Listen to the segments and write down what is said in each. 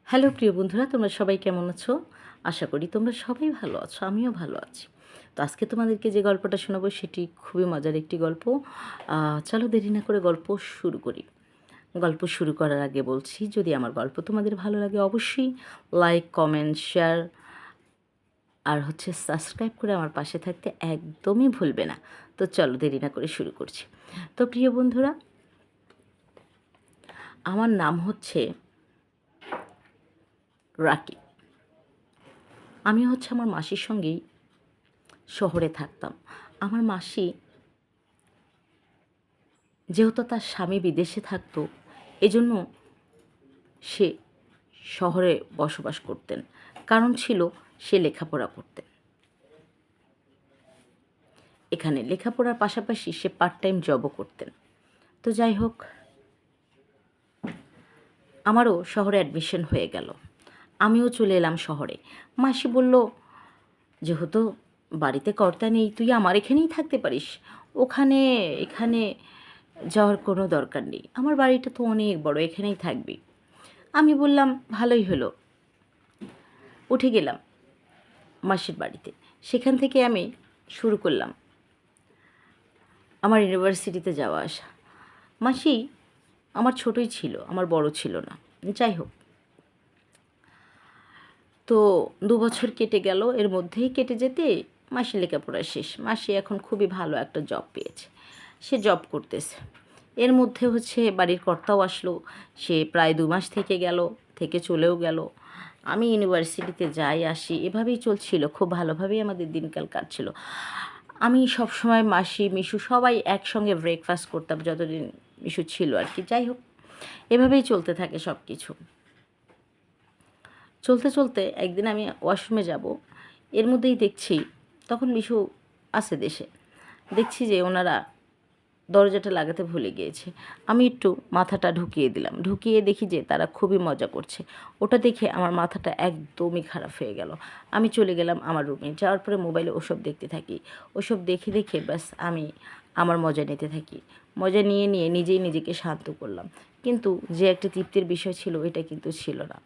Hello প্রিয় বন্ধুরা, তোমরা সবাই কেমন আছো? আশা করি তোমরা সবাই ভালো আছো, আমিও ভালো আছি। তো আজকে তোমাদেরকে যে গল্পটা শোনাবো সেটি খুবই মজার একটি গল্প। চলো দেরি না করে গল্প শুরু করি। গল্প শুরু করার আগে বলছি, যদি আমার গল্প তোমাদের ভালো লাগে অবশ্যই লাইক, কমেন্ট, শেয়ার আর সাবস্ক্রাইব করে আমার পাশে থাকতে একদমই ভুলবে না। তো চলো দেরি না করে শুরু করছি। তো প্রিয় বন্ধুরা, আমার নাম হচ্ছে রাকি। আমি আমার মাসির সঙ্গেই শহরে থাকতাম। আমার মাসি যেহেতু তার স্বামী বিদেশে থাকতো, এজন্য সে শহরে বসবাস করতেন। কারণ ছিল সে লেখাপড়া করতেন। এখানে লেখাপড়ার পাশাপাশি সে পার্ট টাইম জবও করতেন। তো যাই হোক, আমারও শহরে অ্যাডমিশন হয়ে গেল। আমিও চলে এলাম শহরে। মাসি বলল, যেহেতু বাড়িতে কর্তা নেই, তুই আমার এখানেই থাকতে পারিস, ওখানে এখানে যাওয়ার কোনো দরকার নেই, আমার বাড়িটা তো অনেক বড়, এখানেই থাকবি। আমি বললাম, ভালোই হলো। উঠে গেলাম মাসির বাড়িতে। সেখান থেকে আমি শুরু করলাম আমার ইউনিভার্সিটিতে যাওয়া আসা। মাসি আমার ছোটই ছিল, আমার বড় ছিল না। যাই হোক, তো 2 বছর কেটে গেল। এর মধ্যেই কেটে যেতে মাসির লেখাপড়া শেষ। মাসি এখন খুবই ভালো একটা জব পেয়েছে, সে জব করতেছে। এর মধ্যে বাড়ির কর্তাও আসলো। সে প্রায় 2 মাস থেকে গেল, থেকে চলেও গেল। আমি ইউনিভার্সিটিতে যাই আসি, এভাবেই চলছিল। খুব ভালোভাবেই আমাদের দিনকাল কাটছিল। আমি সবসময় মাসি, মিশু সবাই একসঙ্গে ব্রেকফাস্ট করতাম যতদিন মিশু ছিল আর কি। যাই হোক, এভাবেই চলতে থাকে সব কিছু। চলতে চলতে একদিন আমি ওয়াশরুমে যাব, এর মধ্যেই দেখছি, তখন মিশু আছে দেশে, দেখছি যে ওনারা দরজাটা লাগাতে ভুলে গিয়েছে। আমি একটু মাথাটা ঢুকিয়ে দিলাম, ঢুকিয়ে দেখি যে তারা খুবই মজা করছে। ওটা দেখে আমার মাথাটা একদমই খারাপ হয়ে গেল। আমি চলে গেলাম আমার রুমে। যাওয়ার পরে মোবাইলে ওসব দেখতে থাকি। ওসব দেখে দেখে ব্যাস আমি আমার মজা নিতে থাকি। মজা নিয়ে নিয়ে নিজেই নিজেকে শান্ত করলাম। কিন্তু যে একটা তৃপ্তির বিষয় ছিল, এটা কিন্তু ছিল না।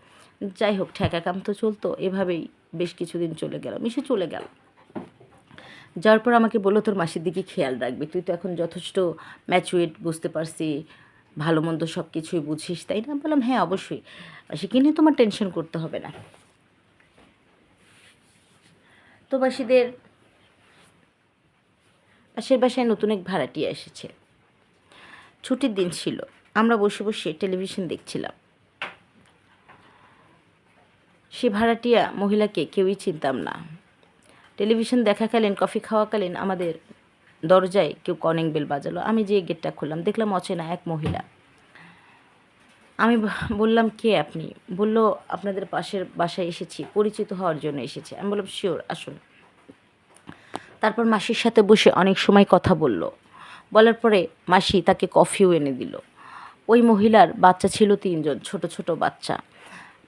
যাই হোক, ঠেকা কাম তো চলতো। এভাবেই বেশ কিছুদিন চলে গেল। মিশু চলে গেল। যাওয়ার পর আমাকে বললো, তোর মাসির দিকে খেয়াল রাখবি, তুই তো এখন যথেষ্ট ম্যাচুয়েট, বুঝতে পারছি, ভালো মন্দ সব কিছুই বুঝিস, তাই না? বললাম, হ্যাঁ অবশ্যই, মাসিকে নিয়ে তোমার টেনশন করতে হবে না। তো পাশের বাসায় নতুন এক ভাড়াটিয়া এসেছে। ছুটির দিন ছিল, আমরা বসে বসে টেলিভিশন দেখছিলাম। সে ভাড়াটিয়া মহিলাকে কেউই চিনতাম না। টেলিভিশন দেখাকালীন, কফি খাওয়াকালীন আমাদের দরজায় কেউ কলিং বেল বাজালো। আমি যেয়ে গেটটা খুললাম, দেখলাম অচেনা এক মহিলা। আমি বললাম, কে আপনি? বলল, আপনাদের পাশের বাসায় এসেছি, পরিচিত হওয়ার জন্য এসেছি। আমি বললাম, শিওর, আসুন। তারপর মাসির সাথে বসে অনেক সময় কথা বলল। বলার পরে মাসি তাকে কফিও এনে দিল। ওই মহিলার বাচ্চা ছিল 3জন, ছোট ছোট বাচ্চা।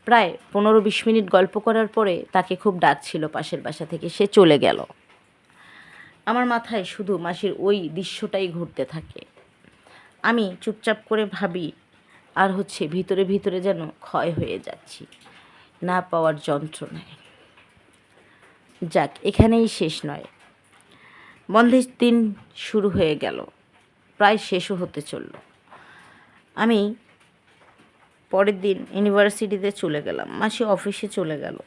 প্রায় 15-20 মিনিট গল্প করার পরে তাকে খুব ডাকছিল পাশের বাসা থেকে, সে চলে গেল। আমার মাথায় শুধু মাসির ওই দৃশ্যটাই ঘুরতে থাকে। আমি চুপচাপ করে ভাবি, আর ভিতরে ভিতরে যেন ক্ষয় হয়ে যাচ্ছি না পাওয়ার যন্ত্রণায়। যাক, এখানেই শেষ নয়। বন্ধের দিন শুরু হয়ে গেল, প্রায় শেষও হতে চলল। আমি পরের দিন ইউনিভার্সিটিতে চলে গেলাম। মাসি অফিসে চলে গেল।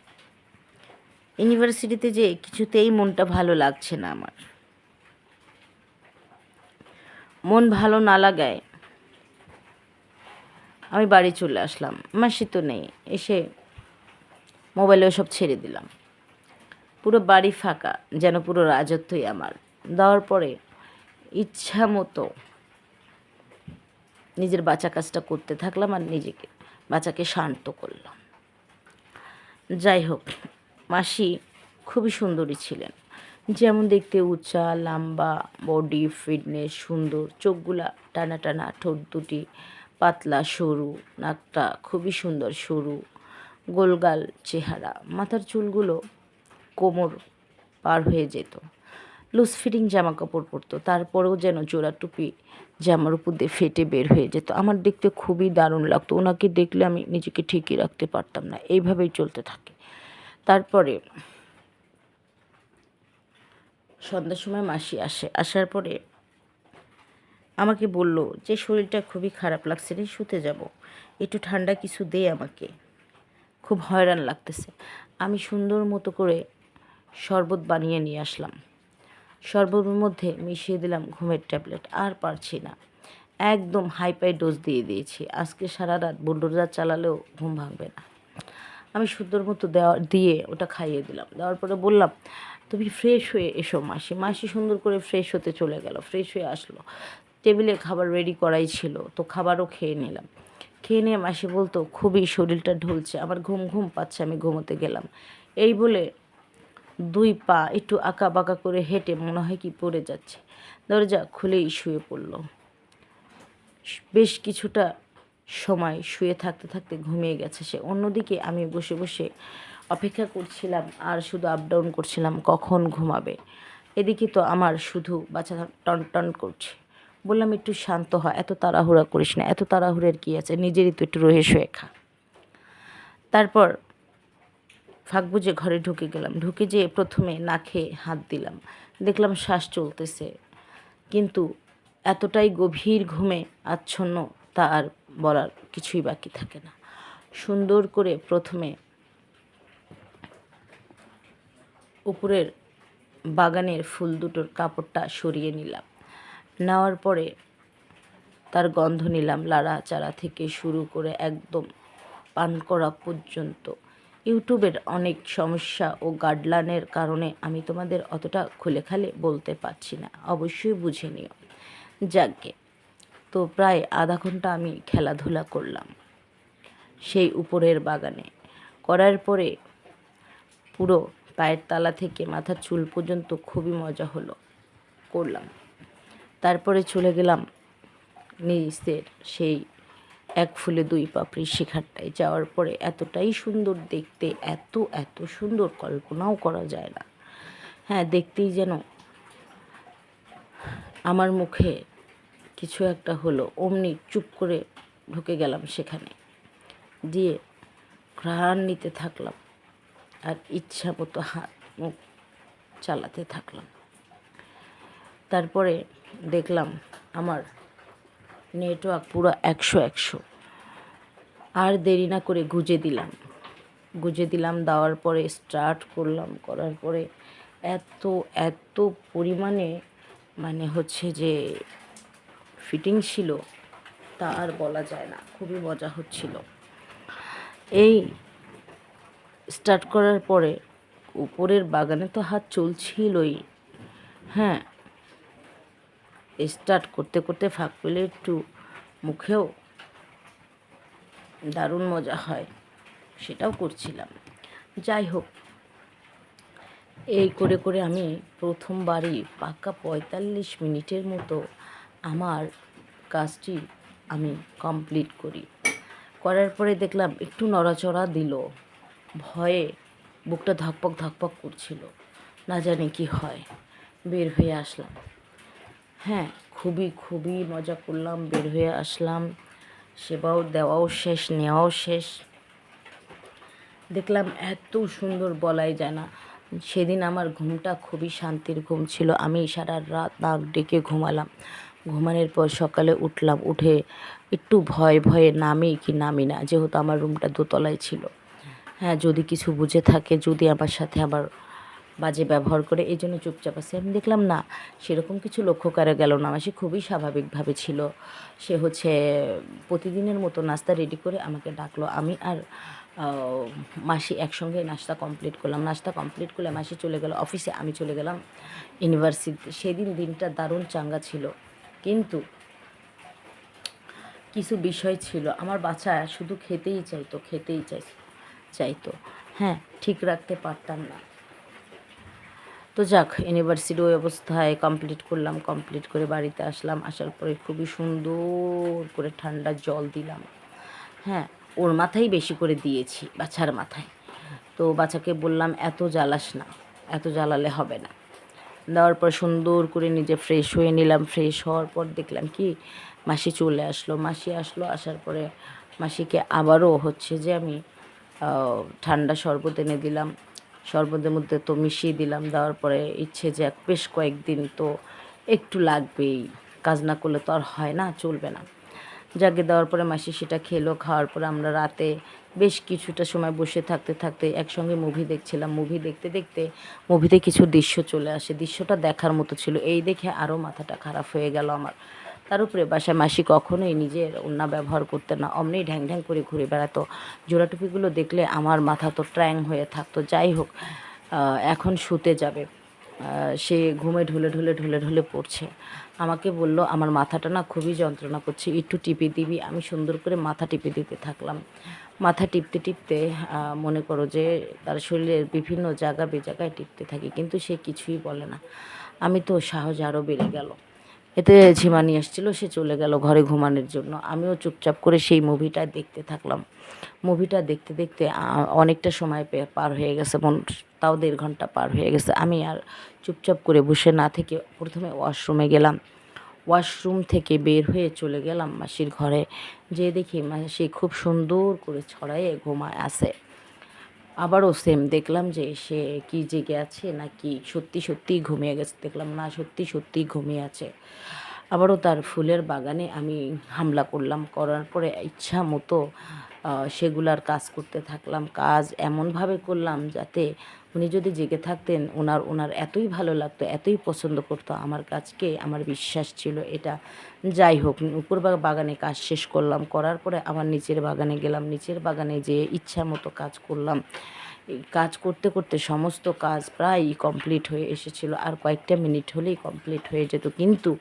ইউনিভার্সিটিতে যেয়ে কিছুতেই মনটা ভালো লাগছে না আমার। মন ভালো না লাগায় আমি বাড়ি চলে আসলাম। মাসি তো নেই। এসে মোবাইলে ওসব ছেড়ে দিলাম। পুরো বাড়ি ফাঁকা, যেন পুরো রাজত্বই আমার। দেওয়ার পরে ইচ্ছা মতো নিজের বাঁচা কাজটা করতে থাকলাম আর নিজেকে বাচ্চাকে শান্ত করলাম। যাই হোক, মাসি খুবই সুন্দরী ছিলেন। যেমন দেখতে, উঁচা, লম্বা, বডি, ফিটনেস, সুন্দর, চোখগুলা টানা টানা, ঠোঁট দুটি পাতলা সরু, নাকটা খুবই সুন্দর সরু, গোলগাল চেহারা, মাথার চুলগুলো কোমর পার হয়ে যেত। লুজ ফিটিং জামা কাপড় পরতো, তারপরেও যেন জোড়া টুপি জামার উপর দিয়ে ফেটে বের হয়ে যেত। আমার দেখতে খুবই দারুণ লাগতো, ওনাকে দেখলে আমি নিজেকে ঠিকই রাখতে পারতাম না। এইভাবেই চলতে থাকে। তারপরে সন্ধ্যার সময় মাসি আসে, আসার পরে আমাকে বলল যে শরীরটা খুবই খারাপ লাগছে রে, শুতে যাব, একটু ঠান্ডা কিছু দে আমাকে, খুব হয়রান লাগতেছে। আমি সুন্দর মতো করে শরবত বানিয়ে নিয়ে আসলাম, শরবতের মধ্যে মিশিয়ে দিলাম ঘুমের ট্যাবলেট। আর পারছি না, একদম হাইপাই ডোজ দিয়ে দিয়েছি। আজকে সারা রাত বুলডোজার চালালেও ঘুম ভাঙবে না। আমি সুন্দর মতো দিয়ে ওটা খাইয়ে দিলাম। দেওয়ার পরে বললাম, তুমি ফ্রেশ হয়ে এসো মাসি। মাসি সুন্দর করে ফ্রেশ হতে চলে গেল, ফ্রেশ হয়ে আসলো। টেবিলে খাবার রেডি করাই ছিল, তো খাবারও খেয়ে নিলাম। খেয়ে নিয়ে মাসি বলতো, খুবই শরীরটা ঢলছে, আমার ঘুম ঘুম পাচ্ছে, আমি ঘুমোতে গেলাম। এই বলে 2 পা একটু আঁকা বাঁকা করে হেঁটে মনে হয় কি পড়ে যাচ্ছে, দরজা খুলেই শুয়ে পড়ল। বেশ কিছুটা সময় শুয়ে থাকতে থাকতে ঘুমিয়ে গেছে সে। অন্যদিকে আমি বসে বসে অপেক্ষা করছিলাম আর শুধু আপ ডাউন করছিলাম কখন ঘুমাবে। এদিকে তো আমার শুধু বাচ্চা টন টন করছে। বললাম, একটু শান্ত হ, এত তাড়াহুড়া করিস না, এত তাড়াহুড়ের কী আছে, নিজেরই তো একটু রহে শুয়ে খা। তারপর ফাঁক বুঝে ঘরে ঢুকে গেলাম। ঢুকে যেয়ে প্রথমে নাকে হাত দিলাম, দেখলাম শ্বাস চলতেছে, কিন্তু এতটাই গভীর ঘুমে আচ্ছন্ন তা আর বলার কিছুই বাকি থাকে না। সুন্দর করে প্রথমে উপরের বাগানের ফুল দুটোর কাপড়টা সরিয়ে নিলাম। নেওয়ার পরে তার গন্ধ নিলাম, লাড়াচাড়া থেকে শুরু করে একদম পান করা পর্যন্ত। ইউটিউবের অনেক সমস্যা ও গাইডলাইনের কারণে আমি তোমাদের অতটা খুলেখালে বলতে পারছি না, অবশ্যই বুঝে নিও। যাকগে, তো প্রায় আধা ঘন্টা আমি খেলাধুলা করলাম সেই উপরের বাগানে। করার পরে পুরো পায়ের তালা থেকে মাথার চুল পর্যন্ত খুবই মজা হলো, করলাম। তারপরে চলে গেলাম নিচের সেই 1 ফুলে 2 পাপড়ি শিখারটায়। যাওয়ার পরে এতটাই সুন্দর দেখতে, এত এত সুন্দর, কল্পনাও করা যায় না। হ্যাঁ, দেখতেই যেন আমার মুখে কিছু একটা হলো, অমনি চুপ করে ঢুকে গেলাম সেখানে, দিয়ে ঘ্রাণ নিতে থাকলাম আর ইচ্ছা মতো হাত মুখ চালাতে থাকলাম। তারপরে দেখলাম আমার নেটওয়ার্ক পুরো 100। আর দেরি না করে গুজে দিলাম। দেওয়ার পরে স্টার্ট করলাম। করার পরে এত এত পরিমাণে মানে হচ্ছে যে ফিটিং ছিল তা আর বলা যায় না, খুবই মজা হচ্ছিল। এই স্টার্ট করার পরে উপরের বাগানে তো হাত চলছিলই। হ্যাঁ, স্টার্ট করতে করতে ফাঁক পেলে একটু মুখেও দারুণ মজা হয়, সেটাও করছিলাম। যাই হোক, এই করে করে আমি প্রথমবারই পাক্কা 45 মিনিটের মতো আমার কাজটি আমি কমপ্লিট করি। করার পরে দেখলাম একটু নড়াচড়া দিল, ভয়ে বুকটা ধকপক ধকপক করছিল, না জানি কি হয়। বের হয়ে আসলাম। হ্যাঁ, খুবই খুবই মজা করলাম, বের হয়ে আসলাম। সেবাও দেওয়াও শেষ, নেওয়াও শেষ। দেখলাম এত সুন্দর বলাই যায় না। সেদিন আমার ঘুমটা খুবই শান্তির ঘুম ছিল। আমি সারা রাত নাক ডেকে ঘুমালাম। ঘুমানোর পর সকালে উঠলাম, উঠে একটু ভয়ে ভয়ে নামি কি নামি না, যেহেতু আমার রুমটা দোতলায় ছিল। হ্যাঁ, যদি কিছু বুঝে থাকে, যদি আমার সাথে আবার বাজে ব্যবহার করে, এই জন্য চুপচাপ আছে। আমি দেখলাম না, সেরকম কিছু লক্ষ্য করা গেল না। সে খুবই স্বাভাবিকভাবে ছিল। সে হচ্ছে প্রতিদিনের মতো নাস্তা রেডি করে আমাকে ডাকলো। আমি আর মাসি একসঙ্গে নাস্তা কমপ্লিট করলাম। নাস্তা কমপ্লিট করলে মাসি চলে গেল অফিসে, আমি চলে গেলাম ইউনিভার্সিটিতে। সেদিন দিনটা দারুণ চাঙ্গা ছিল, কিন্তু কিছু বিষয় ছিল। আমার বাচ্চা শুধু খেতেই চাইতো। হ্যাঁ, ঠিক রাখতে পারতাম না। তো যাক, ইউনিভার্সিটি ওই অবস্থায় কমপ্লিট করলাম। কমপ্লিট করে বাড়িতে আসলাম। আসার পরে খুবই সুন্দর করে ঠান্ডা জল দিলাম। হ্যাঁ, ওর মাথায় বেশি করে দিয়েছি, বাচ্চার মাথায়। তো বাচ্চাকে বললাম, এত জ্বালাস না, এত জ্বালালে হবে না। দেওয়ার পর সুন্দর করে নিজে ফ্রেশ হয়ে নিলাম। ফ্রেশ হওয়ার পর দেখলাম কি মাসি চলে আসলো। মাসি আসলো, আসার পরে মাসিকে আবারও হচ্ছে যে আমি ঠান্ডা শরবত এনে দিলাম। শরবতের মধ্যে তো মিশিয়ে দিলাম। দেওয়ার পরে ইচ্ছে যে বেশ কয়েকদিন তো একটু লাগবেই, কাজ না করলে তো আর হয় না, চলবে না। জাগে দেওয়ার পরে মাসি সেটা খেলো। খাওয়ার পরে আমরা রাতে বেশ কিছুটা সময় বসে থাকতে থাকতে একসঙ্গে মুভি দেখছিলাম। মুভি দেখতে দেখতে মুভিতে কিছু দৃশ্য চলে আসে। দৃশ্যটা দেখার মতো ছিল। এই দেখে আরও মাথাটা খারাপ হয়ে গেল আমার। তার উপরে বাসায় মাসি কখনোই নিজের ওড়না ব্যবহার করতেন না, অমনি ঢ্যাং ঢ্যাং করে ঘুরে বেড়াতো। জোড়া টুপিগুলো দেখলে আমার মাথা তো ট্র্যাং হয়ে থাকতো। যাই হোক, এখন শুতে যাবে। সে ঘুমে ঢুলে ঢুলে ঢুলে ঢুলে পড়ছে। আমাকে বলল, আমার মাথাটা না খুবই যন্ত্রণা করছে, একটু টিপে দিবি? আমি সুন্দর করে মাথা টিপে দিতে থাকলাম। মাথা টিপতে টিপতে মনে করো যে তার শরীরের বিভিন্ন জায়গা বেজায়গায় টিপতে থাকি, কিন্তু সে কিছুই বলে না। আমি তো সাহস আরও বেড়ে গেল। এতে ঝিমানি আসছিল, সে চলে গেল ঘরে ঘুমানোর জন্য। আমিও চুপচাপ করে সেই মুভিটা দেখতে থাকলাম। মুভিটা দেখতে দেখতে অনেকটা সময় পার হয়ে গেছে, তাও 1.5 ঘন্টা পার হয়ে গেছে। আমি আর চুপচাপ করে বসে না থেকে প্রথমে ওয়াশরুমে গেলাম। ওয়াশরুম থেকে বের হয়ে চলে গেলাম মাসির ঘরে। যেয়ে দেখি মাসি খুব সুন্দর করে ছড়াইয়ে ঘুমায় আছে। আবারও সেম দেখলাম যে সে কি জেগে আছে নাকি সত্যি সত্যিই ঘুমিয়ে গেছে। দেখলাম না, সত্যি সত্যিই ঘুমিয়ে আছে। আবারও তার ফুলের বাগানে আমি হামলা করলাম। করার পরে ইচ্ছা মতো সেগুলার কাজ করতে থাকলাম। কাজ এমনভাবে করলাম যাতে উনি যদি জেগে থাকতেন ওনার এতই ভালো লাগতো, এতই পছন্দ করতো আমার কাজকে, আমার বিশ্বাস ছিল এটা। যাই হোক, উপর বাগানে কাজ শেষ করলাম। করার পরে আবার নিচের বাগানে গেলাম। নিচের বাগানে যেয়ে ইচ্ছা মতো কাজ করলাম। এই কাজ করতে করতে সমস্ত কাজ প্রায় কমপ্লিট হয়ে এসেছিল। আর কয়েকটা মিনিট হলেই কমপ্লিট হয়ে যেত, কিন্তু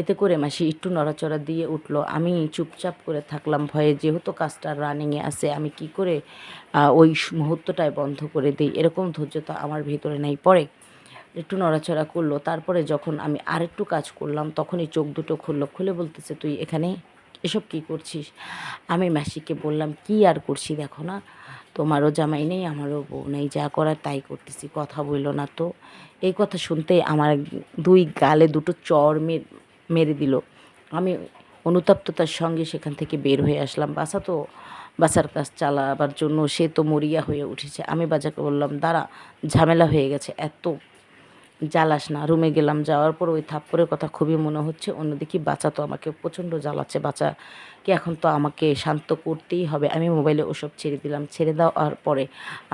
এতে করে মাসি একটু নড়াচড়া দিয়ে উঠলো। আমি চুপচাপ করে থাকলাম ভয়ে, যেহেতু কাজটা রানিংয়ে আছে আমি কি করে ওই মুহূর্তটায় বন্ধ করে দিই, এরকম ধৈর্য তো আমার ভিতরে নেই। পরে একটু নড়াচড়া করলো। তারপরে যখন আমি আরেকটু কাজ করলাম তখনই চোখ দুটো খুললো। খুলে বলতেছে, তুই এখানে এসব কী করছিস? আমি মাসিকে বললাম, কি আর করছি দেখো না, তোমারও জামাই নেই, আমারও বউ নেই, যা করার তাই করতেছি, কথা বললো না তো। এই কথা শুনতেই আমার 2 গালে 2টো চড় মেরে দিল। আমি অনুতপ্ততার সঙ্গে সেখান থেকে বের হয়ে আসলাম। বাসার কাজ চালাবার জন্য সে তো মরিয়া হয়ে উঠেছে। আমি বাজাকে বললাম, দাঁড়া, ঝামেলা হয়ে গেছে, এত জ্বালাস না। রুমে গেলাম। যাওয়ার পর ওই থাপ্পড়ের কথা খুবই মনে হচ্ছে। অন্যদিকে বাচ্চা তো আমাকে প্রচণ্ড জ্বালাচ্ছে। বাচ্চাকে এখন তো আমাকে শান্ত করতেই হবে। আমি মোবাইলে ওসব ছেড়ে দিলাম। ছেড়ে দেওয়ার পরে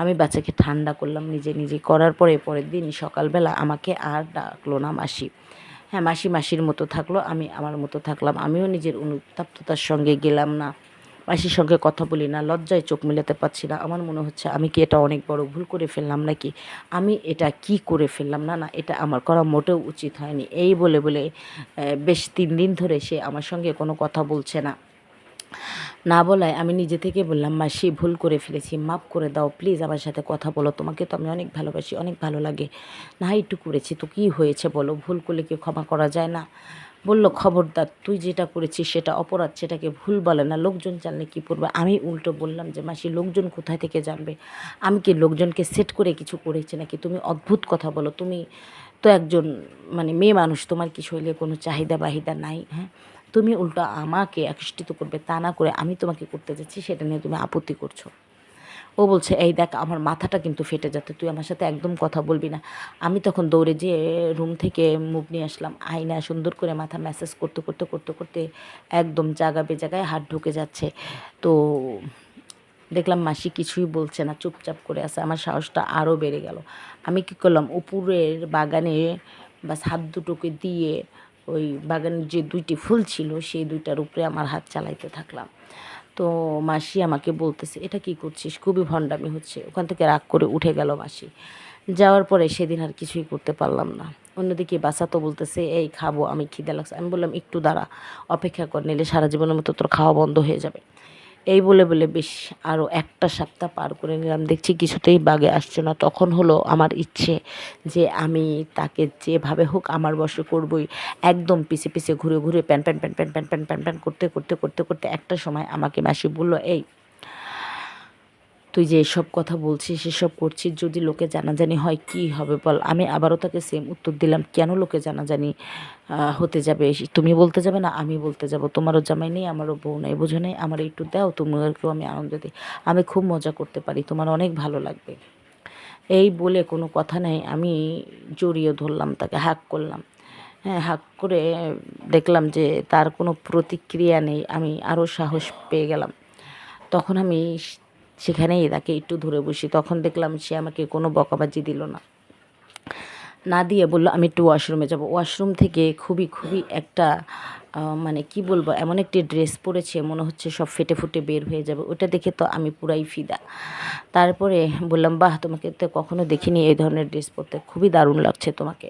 আমি বাচ্চাকে ঠান্ডা করলাম নিজে করার পরে পরের দিন সকালবেলা আমাকে আর ডাকলো না মাসি। হ্যাঁ, মাসি মাসির মতো থাকলো, আমি আমার মতো থাকলাম। আমিও নিজের অনুতপ্ততার সঙ্গে গেলাম না। মাসির সঙ্গে কথা বলি না, লজ্জায় চোখ মেলাতে পারছি না। আমার মনে হচ্ছে আমি কি এটা অনেক বড় ভুল করে ফেললাম নাকি? আমি এটা কি করে ফেললাম? না এটা আমার করা মোটেও উচিত হয়নি। এই বলে বেশ 3 দিন ধরে সে আমার সঙ্গে কোনো কথা বলছে না। না বলায় আমি নিজে থেকে বললাম, মাসি ভুল করে ফেলেছি, মাফ করে দাও প্লিজ, আমার সাথে কথা বলো, তোমাকে তো আমি অনেক ভালোবাসি, অনেক ভালো লাগে। না একটু করেছি তো কী হয়েছে বলো, ভুল করলে কি ক্ষমা করা যায় না? বলল, খবরদার, তুই যেটা করেছিস সেটা অপরাধ, সেটাকে ভুল বলে না, লোকজন জানলে কী করবে? আমি উল্টো বললাম যে, মাসি লোকজন কোথায় থেকে জানবে? আমি কি লোকজনকে সেট করে কিছু করেছি নাকি? তুমি অদ্ভুত কথা বলো। তুমি তো একজন মেয়ে মানুষ, তোমার কি শরীরে কোনো চাহিদা বাহিদা নাই? হ্যাঁ, তুমি উল্টো আমাকে আকৃষ্টিত করবে, তা না করে আমি তোমাকে করতে যাচ্ছি, সেটা নিয়ে তুমি আপত্তি করছো। ও বলছে, এই দেখ আমার মাথাটা কিন্তু ফেটে যাচ্ছে, তুই আমার সাথে একদম কথা বলবি না। আমি তখন দৌড়ে যেয়ে রুম থেকে মুভ নিয়ে আসলাম। আয়না সুন্দর করে মাথা ম্যাসাজ করতে করতে করতে করতে একদম জায়গা বেজায়গায় হাত ঢুকে যাচ্ছে। তো দেখলাম মাসি কিছুই বলছে না, চুপচাপ করে আছে। আমার সাহসটা আরও বেড়ে গেল। আমি কী করলাম, উপরের বাগানে বাস হাত দুটোকে দিয়ে ওই বাগানের যে 2টি ফুল ছিল সেই 2টার উপরে আমার হাত চালাইতে থাকলাম। তো মাসি আমাকে বলতেছে, এটা কি করছিস, খুবই ভণ্ডামি হচ্ছে। ওখান থেকে রাগ করে উঠে গেল মাসি। যাওয়ার পরে সেদিন আর কিছুই করতে পারলাম না। অন্যদিকে বাসা তো বলতেছে, এই খাবো, আমি খিদে লাগছে। আমি বললাম, একটু দাঁড়া, অপেক্ষা কর, নিলে সারা জীবনের মতো তোর খাওয়া বন্ধ হয়ে যাবে। এই বলে বেশ আরও 1টা সপ্তাহ পার করে নিলাম। দেখছি কিছুতেই বাগে আসছে না। তখন হলো আমার ইচ্ছে যে আমি তাকে যেভাবে হোক আমার বশে করবই। একদম পিছে ঘুরে ঘুরে প্যান করতে একটা সময় আমাকে মাসি বলল, এই তুই যে এসব কথা বলছিস, এসব করছিস, যদি লোকে জানাজানি হয় কি হবে বল? আমি আবারও তাকে সেম উত্তর দিলাম, কেন লোকে জানাজানি হতে যাবে? তুমি বলতে যাবে না, আমি বলতে যাব? তোমারও জামাই নেই, আমারও বউ নেই, বোঝো নাই? আমার একটু দাও, তোমাদেরকেও আমি আনন্দ দিই। আমি খুব মজা করতে পারি, তোমার অনেক ভালো লাগবে। এই বলে কোনো কথা নেই, আমি জড়িয়ে ধরলাম তাকে, হাক করলাম। হ্যাঁ, হাক করে দেখলাম যে তার কোনো প্রতিক্রিয়া নেই। আমি আরও সাহস পেয়ে গেলাম। তখন আমি সেখানেই তাকে একটু ধরে বসি। তখন দেখলাম সে আমাকে কোনো বকাবাজি দিল না, না দিয়ে বলল আমি একটু ওয়াশরুমে যাব। ওয়াশরুম থেকে খুবই খুবই একটা মানে কি বলবো, এমন একটি ড্রেস পরেছে মনে হচ্ছে সব ফেটে ফুটে বের হয়ে যাবে। ওটা দেখে তো আমি পুরাই ফিদা। তারপরে বললাম, বাহ, তোমাকে তো কখনো দেখিনি এই ধরনের ড্রেস পরতে, খুবই দারুণ লাগছে তোমাকে।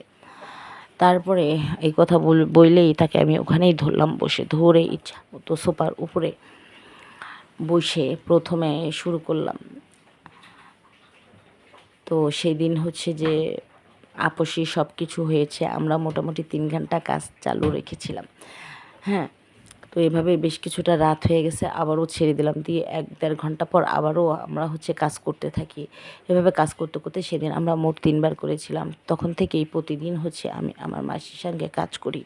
তারপরে এই কথা বললেই তাকে আমি ওখানেই ধরলাম, বসে ধরে ইচ্ছা মতো সোফার উপরে বসে প্রথমে শুরু করলাম। তো সেদিন হচ্ছে যে আপসী সব কিছু হয়েছে। আমরা মোটামুটি 3 ঘন্টা কাজ চালু রেখেছিলাম। হ্যাঁ, তো এভাবে বেশ কিছুটা রাত হয়ে গেছে, আবারও ছেড়ে দিলাম। দিয়ে 1-1.5 ঘন্টা পর আবারও আমরা হচ্ছে কাজ করতে থাকি। এভাবে কাজ করতে করতে সেদিন আমরা মোট 3 বার করেছিলাম। তখন থেকেই প্রতিদিন হচ্ছে আমি আমার মাসির সঙ্গে কাজ করি।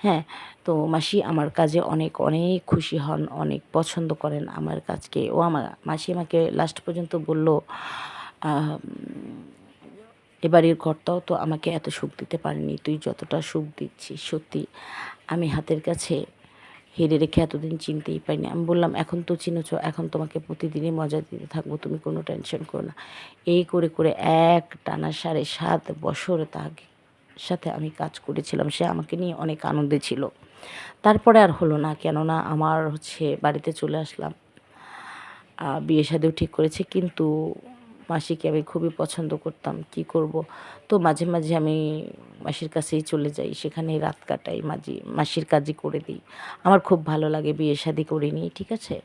হ্যাঁ, তো মাসি আমার কাজে অনেক অনেক খুশি হন, অনেক পছন্দ করেন আমার কাজকে। মাসি আমাকে লাস্ট পর্যন্ত বলল, এ বাড়ির কর্তাও তো আমাকে এত সুখ দিতে পারেনি, তুই যতটা সুখ দিচ্ছিস। সত্যি আমি হাতের কাছে হেরে রেখে এতদিন চিনতেই পারিনি। আমি বললাম, এখন তো চিনেছ, এখন তোমাকে প্রতিদিনই মজা দিতে থাকবো, তুমি কোনো টেনশন করো না। এই করে করে টানা 7.5 বছর তার সাথে আমি কাজ করেছিলাম। সে আমাকে নিয়ে অনেক আনন্দে ছিল। তারপরে আর হলো না, কেননা আমার হচ্ছে বাড়িতে চলে আসলাম। বিয়ে শাদিও ঠিক করেছে, কিন্তু মাসিকে আমি খুবই পছন্দ করতাম। কি করব? তো মাঝে মাঝে আমি মাসির কাছেই চলে যাই, সেখানেই রাত কাটাই, মাসির কাজই করে দিই। আমার খুব ভালো লাগে, বিয়ে শাদি করিনি, ঠিক আছে?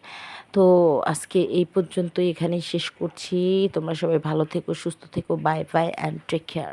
তো আজকে এই পর্যন্তই, এখানেই শেষ করছি। তোমরা সবাই ভালো থেকো, সুস্থ থেকো। Bye bye and take care.